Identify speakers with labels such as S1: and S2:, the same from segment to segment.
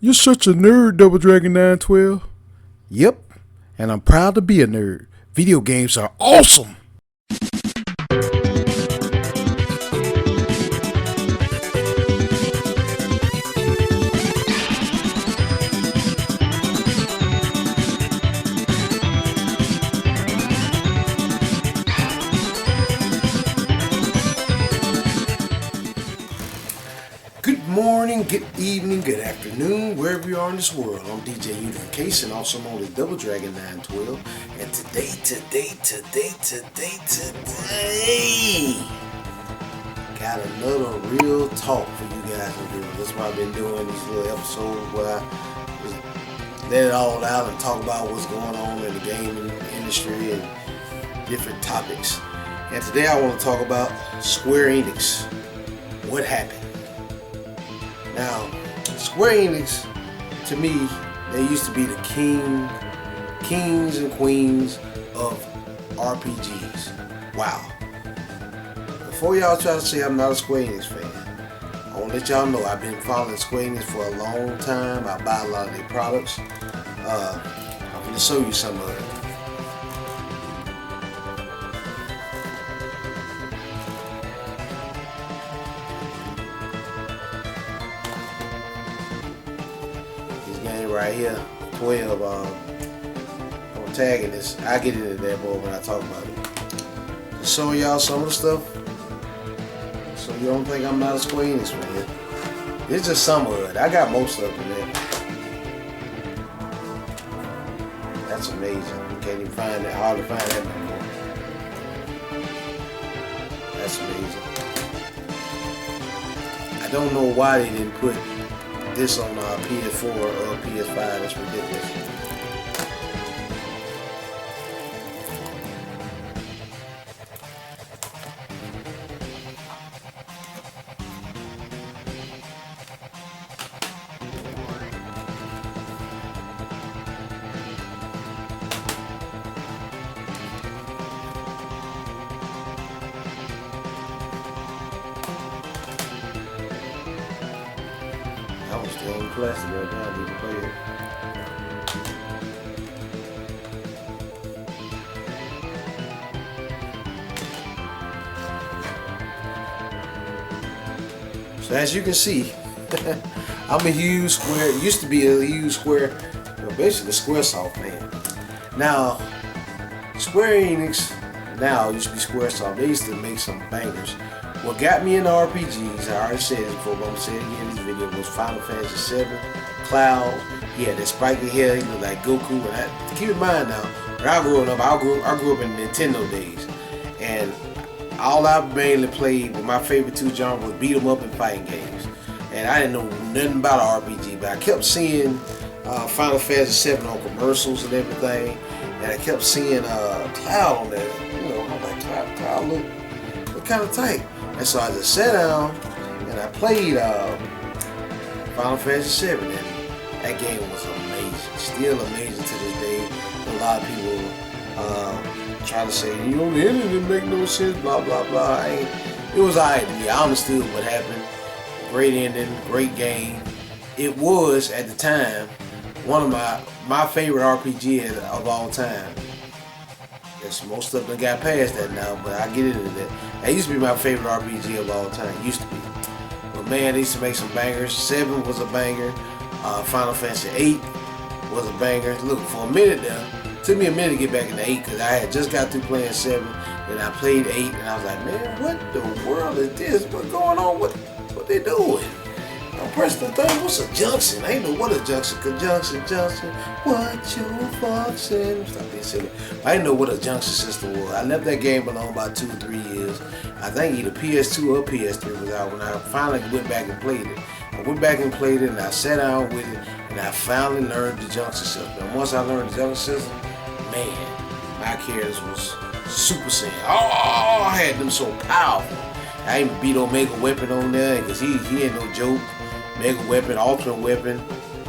S1: You're such a nerd, Double Dragon 912.
S2: Yep, and I'm proud to be a nerd. Video games are awesome! Good morning, good evening, good afternoon, wherever you are in this world. I'm DJ Unification, also known as Double Dragon 912. And today, got another real talk for you guys to do. That's why I've been doing these little episodes where I just let it all out and talk about what's going on in the gaming industry and different topics. And today I want to talk about Squareenix. What happened? Now, Squareenix, to me, they used to be the kings and queens of RPGs. Wow. Before y'all try to say I'm not a Squareenix fan, I want to let y'all know I've been following Squareenix for a long time. I buy a lot of their products. I'm going to show you some of it. Right here, 12 protagonists. I'll get into that more when I talk about it. Just showing y'all some of the stuff so you don't think I'm not a Squareenix fan. It's just some of it. I got most of it in there. That's amazing. You can't even find that. Hardly find that no more. That's amazing. I don't know why they didn't put this on PS4 or PS5. That's ridiculous. I was still in plastic right now. I need to play it. So as you can see, I'm a huge Square. Used to be a huge Square, basically Squaresoft fan. Now, Squareenix now used to be Squaresoft. They used to make some bangers. What got me into RPGs, I already said it before, but I'm going to say it again in this video, was Final Fantasy VII, Cloud. He had that spiky hair, he looked like Goku. And keep in mind now, when I grew up, I grew up in Nintendo days. And all I mainly played, with my favorite two genres, was beat 'em up and fighting games. And I didn't know nothing about RPG, but I kept seeing Final Fantasy VII on commercials and everything. And I kept seeing Cloud on there. You know, I'm like, Cloud look kind of tight. And so I just sat down and I played Final Fantasy VII, and that game was amazing. Still amazing to this day. A lot of people try to say, you know, the ending didn't make no sense, blah, blah, blah. It was alright to me. I understood what happened. Great ending, great game. It was, at the time, one of my favorite RPG of all time. Yes, most of them got past that now, but I get into that. That used to be my favorite RPG of all time. Used to be. But man, they used to make some bangers. 7 was a banger. Final Fantasy 8 was a banger. Look, for a minute there, it took me a minute to get back into 8 because I had just got through playing 7, and I played 8, and I was like, man, what the world is this? What's going on? What they doing? I pressed the thing. What's a junction? I ain't know what a junction. Junction. What you function? Stop being silly. I didn't know what a junction system was. I left that game alone about 2 or 3 years. I think either PS2 or PS3 was out when I finally went back and played it. I went back and played it, and I sat down with it, and I finally learned the junction system. And once I learned the junction system, man, my characters was Super Saiyan. Oh, I had them so powerful. I even beat Omega Weapon on there because he ain't no joke. Mega Weapon, Ultimate Weapon,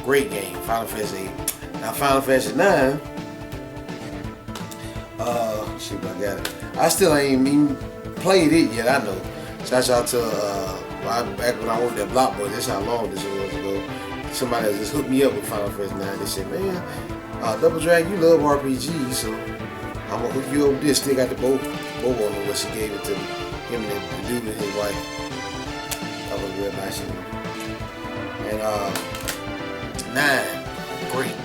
S2: great game. Final Fantasy 8. Now Final Fantasy 9. Shoot, I got it. I still ain't even played it yet. I know. Shout out to back when I worked at Blockboy. That's how long this was ago. somebody just hooked me up with Final Fantasy 9. They said, man, Double Dragon, you love RPGs, so I'm gonna hook you up with this. Still got the bow on it, what she gave it to him and the dude and his wife. That was real nice of him. And 9, great.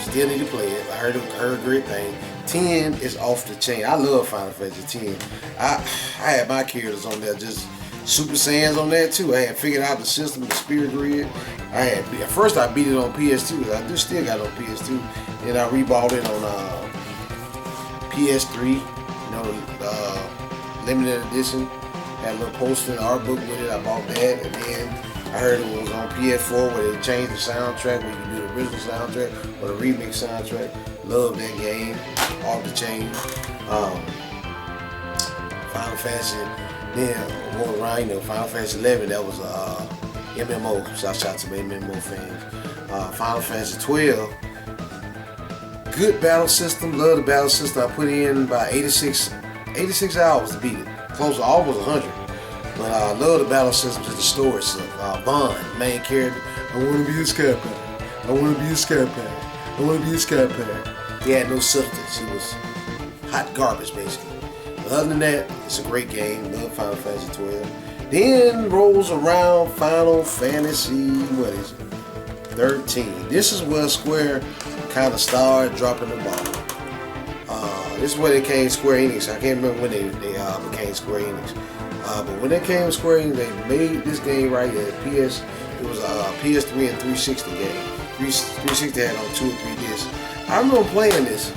S2: Still need to play it. I heard a great thing. 10 is off the chain. I love Final Fantasy 10. I had my characters on there, just Super Saiyans on that too. I had figured out the system, the spirit grid. At first I beat it on PS2. I do still got it on PS2. Then I rebought it on PS3. You know, limited edition. Had a little poster and art book with it. I bought that, and then I heard it was on PS4 where they changed the soundtrack, where you can do the original soundtrack or the remix soundtrack. Love that game, off the chain. Final Fantasy, then going around, you know, Final Fantasy 11, that was MMO. Shout out to my MMO fans. Final Fantasy 12, good battle system. Love the battle system. I put in about 86 hours to beat it. Close to almost 100. But I love the battle systems and the story stuff. Bond, main character. I want to be a scat pack. I want to be a scat pack. I want to be a scat pack. He had no substance. He was hot garbage, basically. But other than that, it's a great game. Love Final Fantasy 12. Then rolls around Final Fantasy, what is it? 13. This is where Square kind of started dropping the ball. This is where they came Squareenix. I can't remember when they became Squareenix. But when they came to Square Enix, they made this game right here. It was a PS3 and 360 game. 360 had on 2 or 3 discs. I remember playing this,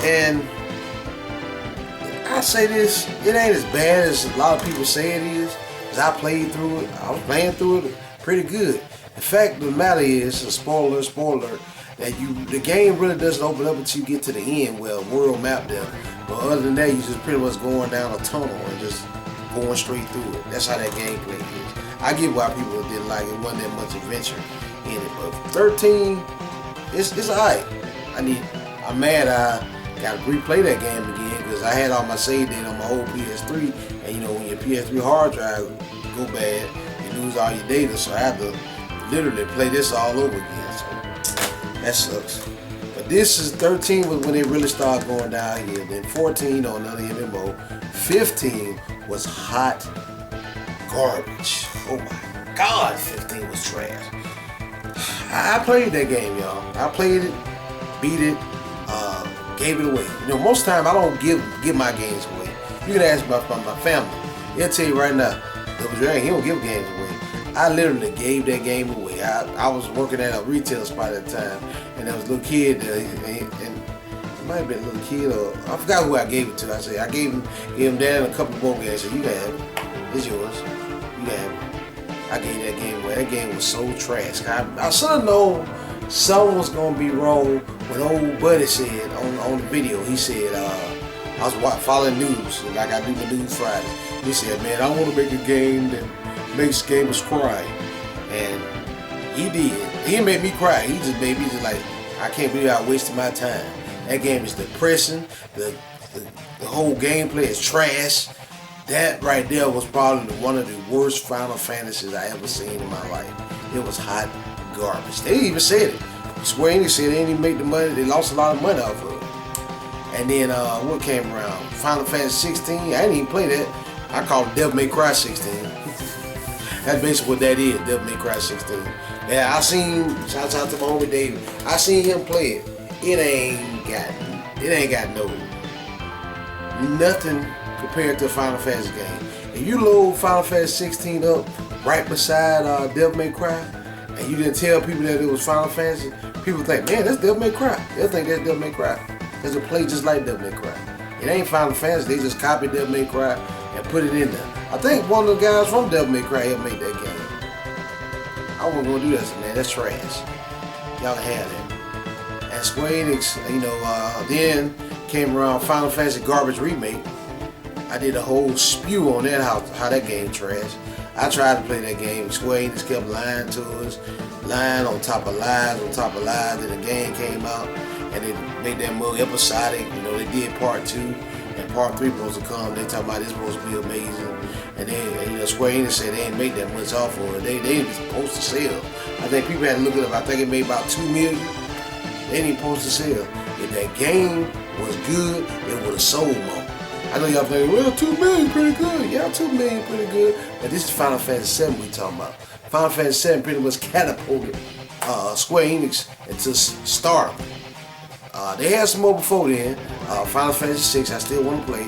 S2: and I say this, it ain't as bad as a lot of people say it is. As I played through it, I was playing through it pretty good. The fact of the matter is, a spoiler, that the game really doesn't open up until you get to the end, well, world map there. But other than that, you just pretty much going down a tunnel and just going straight through it. That's how that gameplay is. I get why people didn't like it. It wasn't that much adventure in it. But 13, it's alright. I'm mad I gotta replay that game again because I had all my save data on my old PS3, and you know when your PS3 hard drive go bad, you lose all your data. So I have to literally play this all over again. So that sucks. But this is 13 was when they really started going downhill. Then 14 on another MMO. 15 was hot garbage. Oh my God, 15 was trash. I played that game, y'all. I played it, beat it, gave it away. You know, most of the time I don't give my games away. You can ask my family. They'll tell you right now, Double Dragon, he don't give games away. I literally gave that game away. I was working at a retail spot at the time, and there was a little kid there, and it might have been a little kid, or I forgot who I gave it to. I said, I gave him that and a couple more games. I said, you can have it. It's yours. You can have it. I gave that game away. That game was so trash. I should have known something was going to be wrong when old buddy said on the video, he said, I was following news, like I do the news Friday. He said, man, I want to make a game that makes gamers cry. And he did. He didn't make me cry. He just made me just like, I can't believe I wasted my time. That game is depressing. The whole gameplay is trash. That right there was probably one of the worst Final Fantasies I ever seen in my life. It was hot garbage. They even said it. Square Enix said they didn't even make the money. They lost a lot of money off of it. And then what came around? Final Fantasy 16. I didn't even play that. I call it Devil May Cry 16. That's basically what that is, Devil May Cry 16. Yeah, I seen, shout out to my homie David. I seen him play it. It ain't got nothing compared to a Final Fantasy game. If you load Final Fantasy 16 up right beside Devil May Cry, and you didn't tell people that it was Final Fantasy, people think, man, that's Devil May Cry. They'll think that's Devil May Cry. Because it plays just like Devil May Cry. It ain't Final Fantasy. They just copied Devil May Cry and put it in there. I think one of the guys from Devil May Cry helped make that game. I wasn't going to do that, man. That's trash. Y'all can have that. And Square Enix, you know, then came around Final Fantasy Garbage Remake. I did a whole spew on that, how that game trash. I tried to play that game. Square Enix kept lying to us. Lying on top of lies on top of lies. Then the game came out and they made that more episodic. You know, they did part 2 and Part 3 supposed to come. They talking about it's supposed to be amazing. And then Square Enix said they didn't make that much off of it. They ain't supposed to sell. I think people had to look it up. I think it made about $2 million. They ain't supposed to sell. If that game was good, it would have sold more. I know y'all think, well, $2 million pretty good. Yeah, $2 million pretty good. But this is Final Fantasy VII we talking about. Final Fantasy VII pretty much catapulted Square Enix into stardom. They had some more before then. Final Fantasy VI, I still want to play.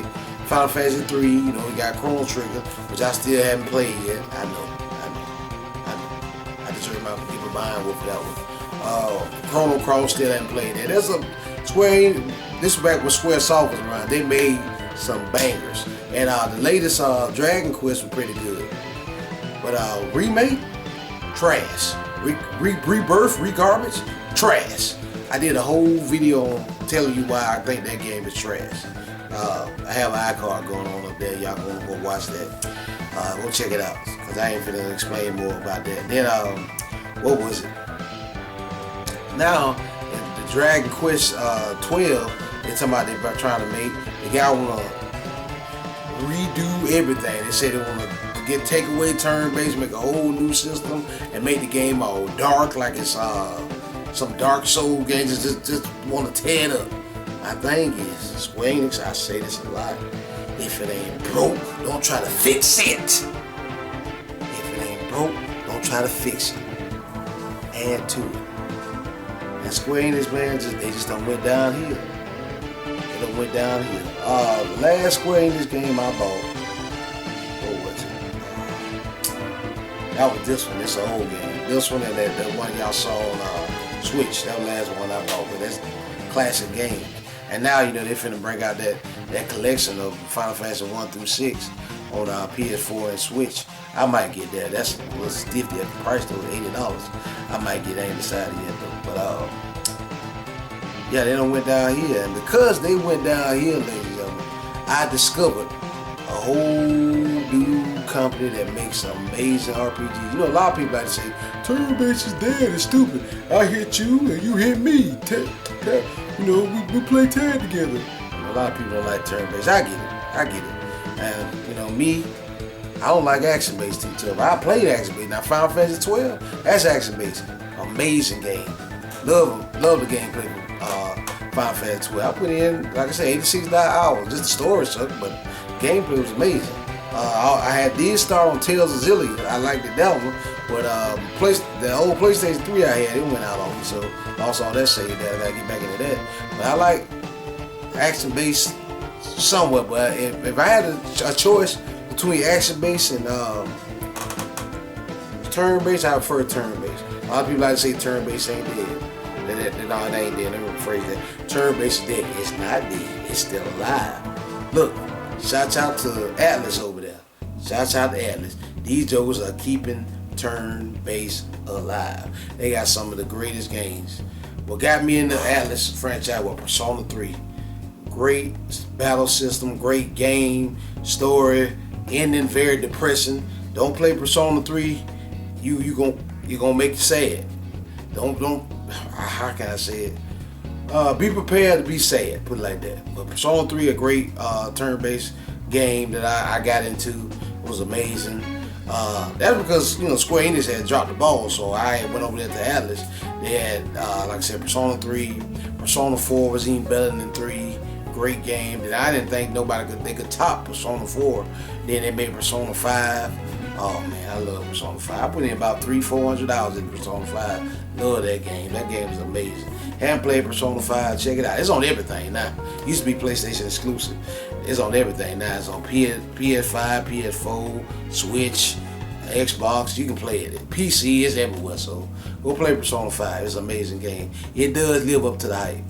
S2: Final Fantasy 3, we got Chrono Trigger, which I still haven't played yet. I know. I just remember people buying with that one. Chrono Cross still haven't played that. There's a Square. This was back when SquareSoft was around. They made some bangers, and the latest Dragon Quest was pretty good. But remake, trash. Rebirth, regarbage, trash. I did a whole video telling you why I think that game is trash. I have an iCard going on up there. Y'all gonna go watch that. Go check it out, because I ain't finna explain more about that. Then, what was it? Now, the Dragon Quest 12, they're talking about they're trying to make, the guy wanna redo everything. They say they wanna take away turn-based, make a whole new system, and make the game all dark, like it's some Dark Soul games. Just want to tear it up. My thing is, Square Enix, I say this a lot, if it ain't broke, don't try to fix it. If it ain't broke, don't try to fix it. Add to it. And Square Enix, man, they just done went downhill. They done went downhill. The last Square Enix game I bought, what was it? That was this one. It's an old game. This one and that one y'all saw on Switch. That was the last one I bought, but that's a classic game. And now, they finna bring out that collection of Final Fantasy 1 through 6 on PS4 and Switch. I might get that. That's a little stiff at the price though, $80. I might get that, I ain't decided yet though. But yeah, they done went down here. And because they went down here, ladies and gentlemen, I discovered a whole new company that makes amazing RPGs. A lot of people like to say, turn-based is dead, it's stupid. I hit you and you hit me. We play tag together. A lot of people don't like turn-based. I get it. And, me, I don't like action-based too tough. I played action-based. Now, Final Fantasy 12, that's action-based. Amazing game. Love the gameplay from Final Fantasy 12. I put in, like I said, 86 hours. Just the story sucked, but gameplay was amazing. I had these start on Tales of Zillia. I liked it, that one. But the old PlayStation 3 I had, it went out on me. So I lost all that save that. I gotta get back into that. But I like action-based somewhat. But if I had a choice between action-based and turn-based, I prefer turn-based. A lot of people like to say turn-based ain't dead. No, it ain't dead. Let me rephrase that. Turn-based is dead. It's not dead. It's still alive. Look. Shouts out to Atlas over there. Shouts out to Atlas. These jokers are keeping turn-based alive. They got some of the greatest games. What got me in the Atlas franchise was Persona 3. Great battle system, great game, story, ending very depressing. Don't play Persona 3. You're gonna make you sad. Don't. How can I say it? Be prepared to be sad, put it like that. But Persona 3, a great turn-based game that I got into. It was amazing. That's because Square Enix had dropped the ball, so I went over there to Atlas. They had, like I said, Persona 3, Persona 4 was even better than 3. Great game that I didn't think they could top Persona 4. Then they made Persona 5. Oh man, I love Persona 5. I put in about $300-400 in Persona 5. Love that game. That game is amazing. Haven't played Persona 5, check it out. It's on everything now. Used to be PlayStation exclusive. It's on everything now. It's on PS5, PS4, Switch, Xbox. You can play it. PC is everywhere, so go play Persona 5. It's an amazing game. It does live up to the hype.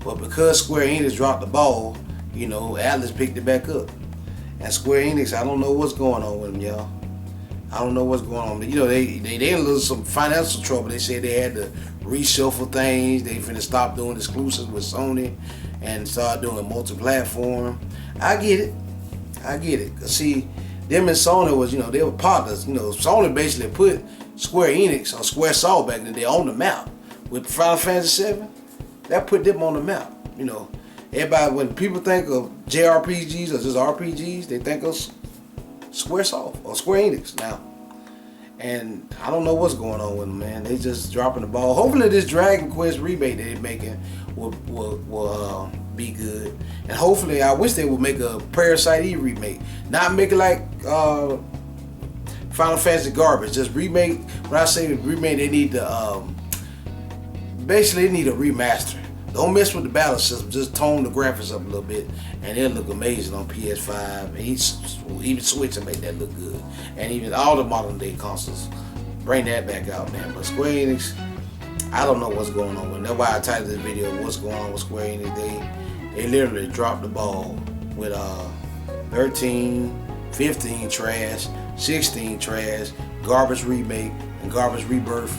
S2: But because Square Enix dropped the ball, Atlas picked it back up. And Square Enix, I don't know what's going on with them, y'all. I don't know what's going on. They in lose some financial trouble. They said they had to reshuffle things. They finna stop doing exclusives with Sony and start doing multi-platform. I get it. Cause see, them and Sony was, they were partners. Sony basically put Square Enix or SquareSoft back in the day on the map with Final Fantasy VII. That put them on the map. Everybody, when people think of JRPGs or just RPGs, they think of Squaresoft or Square Enix now. And I don't know what's going on with them, man. They just dropping the ball. Hopefully this Dragon Quest remake that they're making will be good. And hopefully, I wish they would make a Parasite Eve remake. Not make it like Final Fantasy garbage. Just remake. When I say remake, they need to basically they need a remaster. Don't mess with the battle system. Just tone the graphics up a little bit, and it'll look amazing on PS5. And even Switch will make that look good. And even all the modern day consoles, bring that back out, man. But Square Enix, I don't know what's going on with them. That's why I titled this video, "What's Going On with Square Enix?" They literally dropped the ball with 13, 15 trash, 16 trash, garbage remake, and garbage rebirth.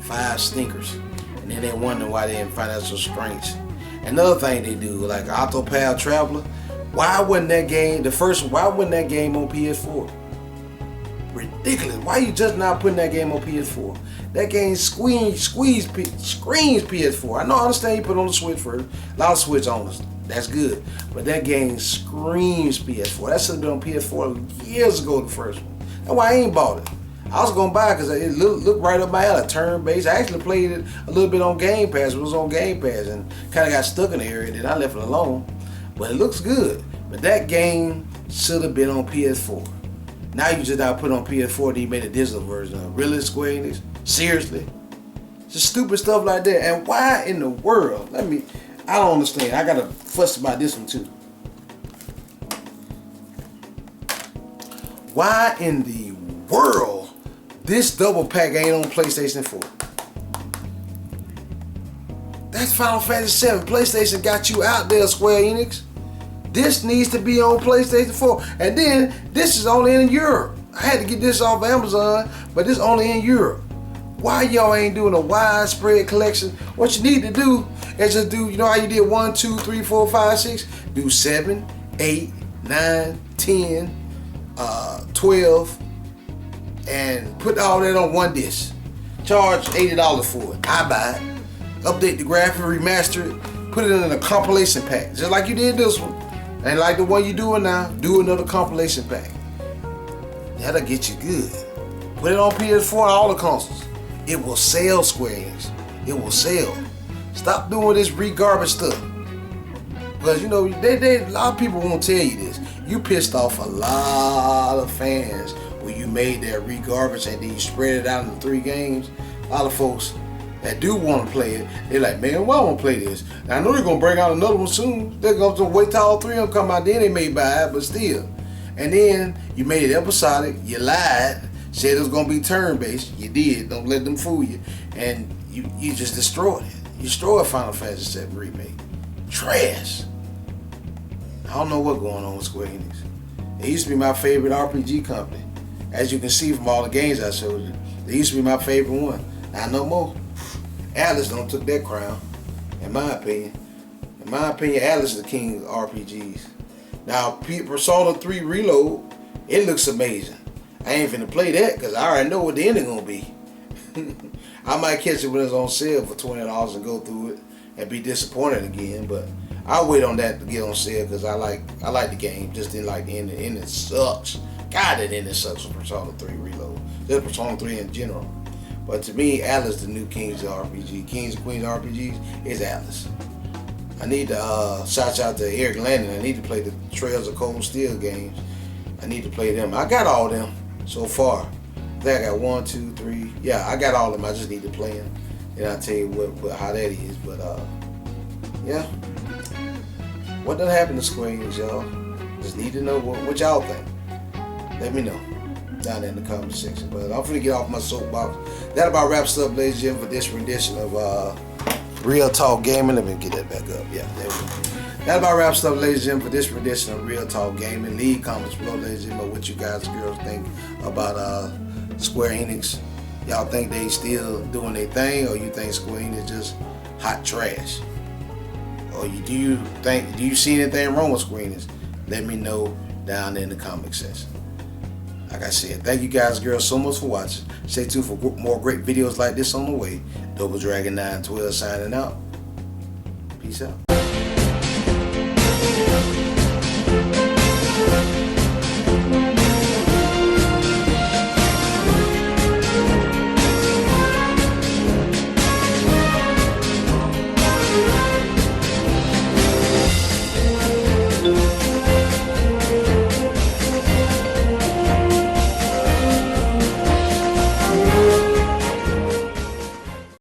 S2: 5 stinkers. And then they wonder why they're in financial straits. Another thing they do, like Octopath Traveler, why wasn't that game on PS4? Ridiculous. Why you just not putting that game on PS4? That game screams PS4. I understand you put it on the Switch first. A lot of Switch owners, that's good. But that game screams PS4. That should have been on PS4 years ago, the first one. That's why I ain't bought it. I was gonna buy it because it looked right up my alley, turn-based. I actually played it a little bit on Game Pass. It was on Game Pass and kind of got stuck in the area. Then I left it alone. But it looks good. But that game should have been on PS4. Now you just not put it on PS4. Then you made a digital version of it. Really, Square Enix? Seriously? Just stupid stuff like that. And why in the world? I don't understand. I gotta fuss about this one too. Why in the world this double pack ain't on PlayStation 4? That's Final Fantasy VII. PlayStation got you out there, Square Enix. This needs to be on PlayStation 4. And then, this is only in Europe. I had to get this off Amazon, but this only in Europe. Why y'all ain't doing a widespread collection? What you need to do is just do, you know how you did 1, 2, 3, 4, 5, 6? Do 7, 8, 9, 10, 12, and put all that on one disc. Charge $80 for it. I buy it. Update the graphic, remaster it, put it in a compilation pack. Just like you did this one. And like the one you doing now, do another compilation pack. That'll get you good. Put it on PS4 and all the consoles. It will sell, Square Enix. It will sell. Stop doing this re-garbage stuff. Because you know, a lot of people won't tell you this. You pissed off a lot of fans when you made that re-garbage and then you spread it out into 3 games. A lot of folks that do want to play it, they're like, man, why I want to play this? And I know they're going to bring out another one soon. They're going to wait till all 3 of them come out, then they may buy it, but still. And then you made it episodic, you lied, said it was going to be turn-based. You did, don't let them fool you. And you just destroyed it. You destroyed Final Fantasy VII Remake. Trash. I don't know what's going on with Square Enix. It used to be my favorite RPG company. As you can see from all the games I showed you, they used to be my favorite one. Not no more. Atlas don't took that crown, in my opinion. In my opinion, Atlas is the king of RPGs. Now, Persona 3 Reload, it looks amazing. I ain't finna play that because I already know what the ending gonna be. I might catch it when it's on sale for $20 and go through it and be disappointed again, but I'll wait on that to get on sale because I like the game, just didn't like the ending. The ending sucks. God, that ending sucks for Persona 3 Reload. Just Persona 3 in general. But to me, Atlas the new kings of RPG. Kings and queens of RPGs is Atlas. I need to shout out to Eric Landon. I need to play the Trails of Cold Steel games. I need to play them. I got all them so far. I think I got 1, 2, 3. Yeah, I got all of them. I just need to play them. And I'll tell you how that is. But yeah. What done happened to Square Enix, y'all? Just need to know what y'all think. Let me know down there in the comment section. But I'm finna get off my soapbox. That about wraps up, ladies and gentlemen, for this rendition of Real Talk Gaming. Let me get that back up. Yeah, there we go. That about wraps up, ladies and gentlemen, for this rendition of Real Talk Gaming. Leave comments below, ladies and gentlemen, what you guys and girls think about Square Enix. Y'all think they still doing their thing, or you think Square Enix is just hot trash? Or do you see anything wrong with Square Enix? Let me know down there in the comment section. Like I said, thank you guys, girls, so much for watching. Stay tuned for more great videos like this on the way. Double Dragon 912 signing out. Peace out.